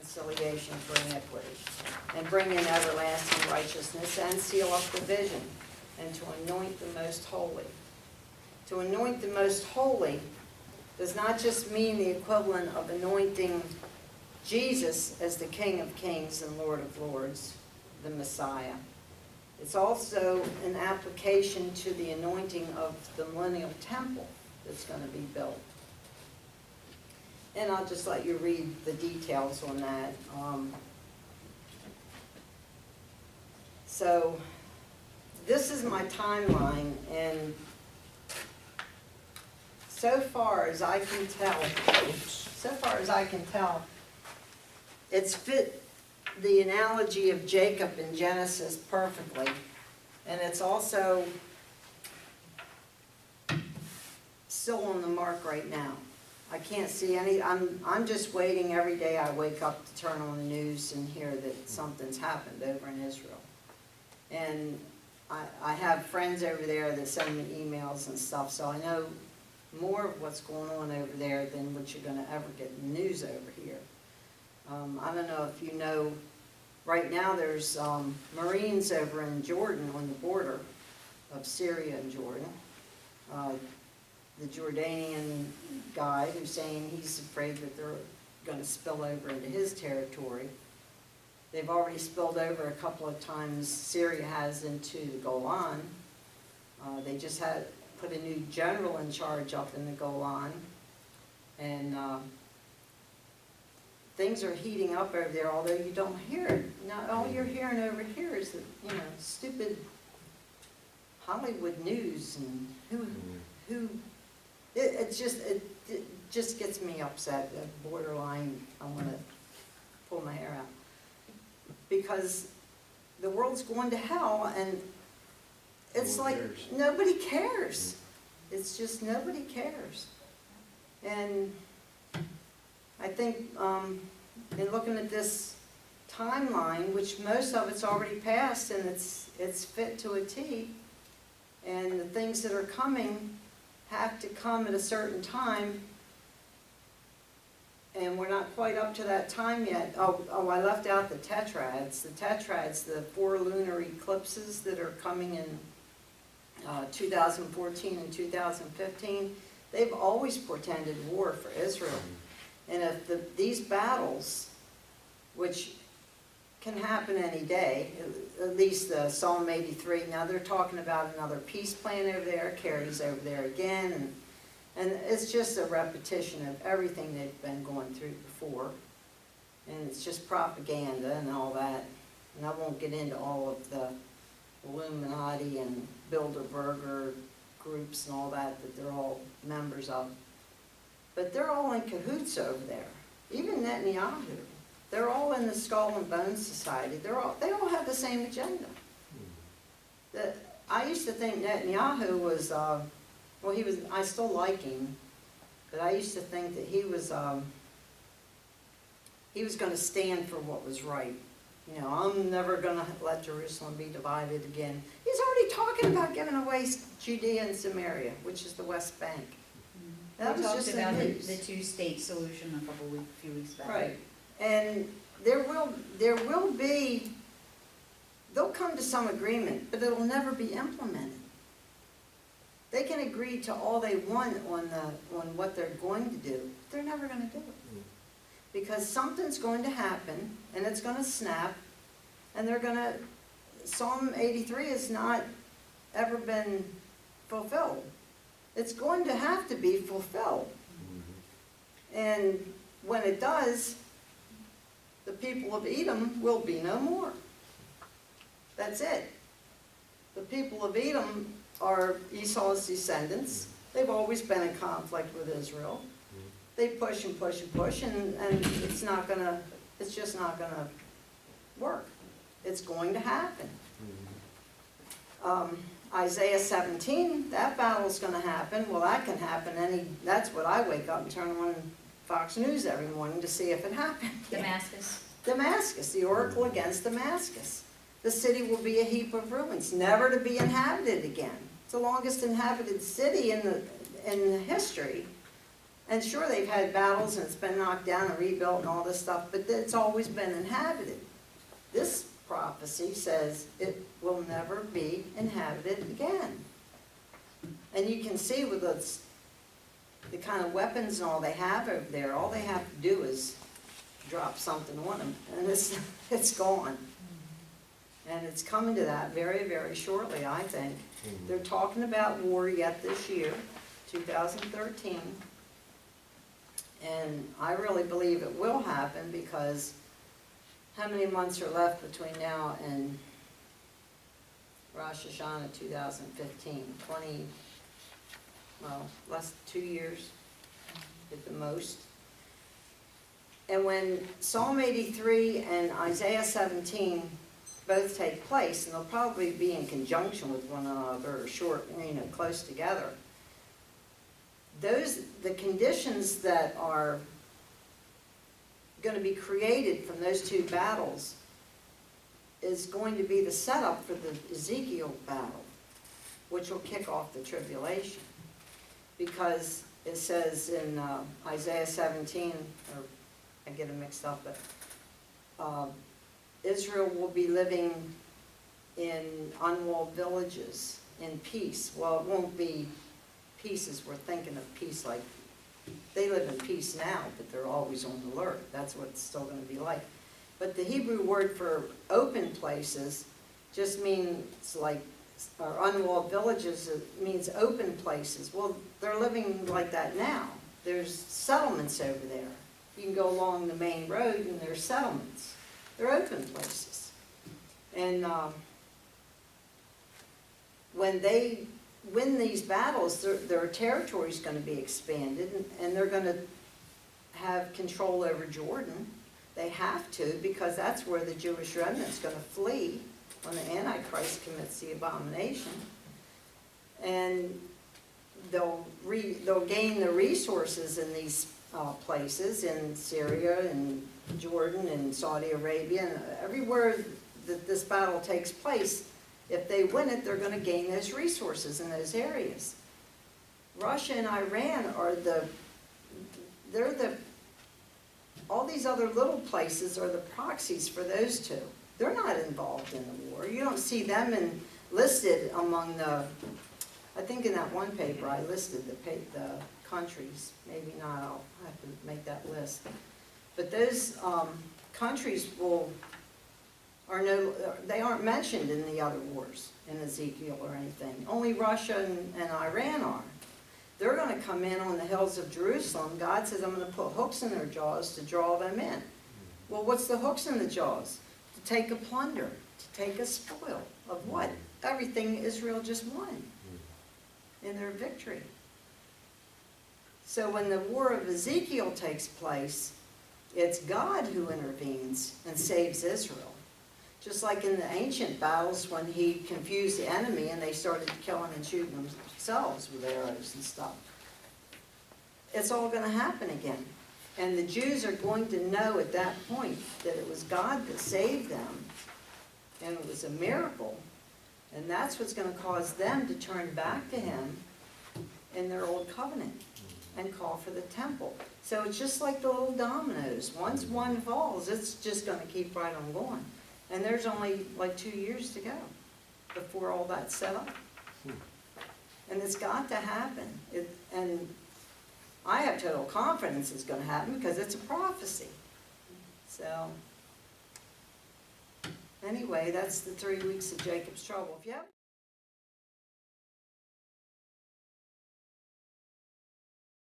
reconciliation for iniquity, and bring in everlasting righteousness, and seal up the vision, and to anoint the most holy. To anoint the most holy does not just mean the equivalent of anointing Jesus as the King of Kings and Lord of Lords, the Messiah. It's also an application to the anointing of the millennial temple that's going to be built. And I'll just let you read the details on that. So this is my timeline, and so far as I can tell, it's fit the analogy of Jacob in Genesis perfectly, and it's also still on the mark right now. I can't see any, I'm just waiting every day I wake up to turn on the news and hear that something's happened over in Israel. And I have friends over there that send me emails and stuff, so I know more of what's going on over there than what you're going to ever get in the news over here. I don't know if you know, right now there's Marines over in Jordan on the border of Syria and Jordan. The Jordanian guy who's saying he's afraid that they're going to spill over into his territory. They've already spilled over a couple of times, Syria has, into the Golan. They just had put a new general in charge up in the Golan. And things are heating up over there, although you don't hear it. Now, all you're hearing over here is the, stupid Hollywood news and who it just gets me upset, borderline, I want to pull my hair out. Because the world's going to hell, and it's like nobody cares. It's just nobody cares. And I think in looking at this timeline, which most of it's already passed and it's fit to a T, and the things that are coming have to come at a certain time, and we're not quite up to that time yet. Oh, I left out the tetrads. The tetrads, the 4 lunar eclipses that are coming in 2014 and 2015, they've always portended war for Israel. And if these battles, which can happen any day, at least Psalm 83, now they're talking about another peace plan over there, Carrie's over there again, and it's just a repetition of everything they've been going through before. And it's just propaganda and all that. And I won't get into all of the Illuminati and Bilderberger groups and all that they're all members of. But they're all in cahoots over there. Even Netanyahu. They're all in the Skull and Bones Society. They all have the same agenda. I used to think Netanyahu was, I still like him, but I used to think that he was going to stand for what was right. I'm never going to let Jerusalem be divided again. He's already talking about giving away Judea and Samaria, which is the West Bank. That was just about the two-state solution a few weeks back. Right. And there will be, they'll come to some agreement, but it'll never be implemented. They can agree to all they want on what they're going to do. They're never going to do it. Because something's going to happen, and it's going to snap, and they're going to, Psalm 83 has not ever been fulfilled. It's going to have to be fulfilled. And when it does, the people of Edom will be no more. That's it. The people of Edom are Esau's descendants. They've always been in conflict with Israel. They push and push and push, and it's just not gonna work. It's going to happen. Isaiah 17, that battle's going to happen. Well, that can happen. That's what I wake up and turn on Fox News every morning to see if it happened. Damascus. Damascus, the oracle against Damascus. The city will be a heap of ruins, never to be inhabited again. It's the longest inhabited city in history, And sure, they've had battles and it's been knocked down and rebuilt and all this stuff, but it's always been inhabited. This prophecy says it will never be inhabited again. And you can see with the kind of weapons and all they have over there, all they have to do is drop something on them, and it's gone. And it's coming to that very, very shortly, I think. They're talking about war yet this year, 2013. And I really believe it will happen, because how many months are left between now and Rosh Hashanah 2015? 20, well, less than 2 years at the most. And when Psalm 83 and Isaiah 17 both take place, and they'll probably be in conjunction with one another, or short, close together, the conditions that are going to be created from those two battles is going to be the setup for the Ezekiel battle, which will kick off the tribulation. Because it says in Isaiah 17, or I get them mixed up, but Israel will be living in unwalled villages in peace. Well, it won't be peace as we're thinking of peace, like they live in peace now, but they're always on alert. That's what it's still going to be like. But the Hebrew word for open places just means like, or unwalled villages, it means open places. Well, they're living like that now. There's settlements over there. You can go along the main road and there's settlements. They're open places. And when they win these battles, their territory is going to be expanded, and they're going to have control over Jordan. They have to, because that's where the Jewish remnant's going to flee when the Antichrist commits the abomination. And they'll gain the resources in these places, in Syria and Jordan and Saudi Arabia, and everywhere that this battle takes place. If they win it, they're going to gain those resources in those areas. Russia and Iran are all these other little places are the proxies for those two. They're not involved in the war. You don't see them listed among I think in that one paper I listed the countries. Maybe not, I'll have to make that list. But those countries they aren't mentioned in the other wars in Ezekiel or anything. Only Russia and Iran are. They're going to come in on the hills of Jerusalem. God says, I'm going to put hooks in their jaws to draw them in. Well, what's the hooks in the jaws? To take a plunder, to take a spoil of what? Everything Israel just won in their victory. So when the war of Ezekiel takes place, it's God who intervenes and saves Israel. Just like in the ancient battles when he confused the enemy and they started killing and shooting themselves with arrows and stuff. It's all going to happen again. And the Jews are going to know at that point that it was God that saved them, and it was a miracle. And that's what's going to cause them to turn back to him in their old covenant and call for the temple. So it's just like the little dominoes. Once one falls, it's just going to keep right on going. And there's only like 2 years to go before all that's set up. And it's got to happen. And I have total confidence it's going to happen because it's a prophecy. So, anyway, that's the 3 weeks of Jacob's trouble. If you have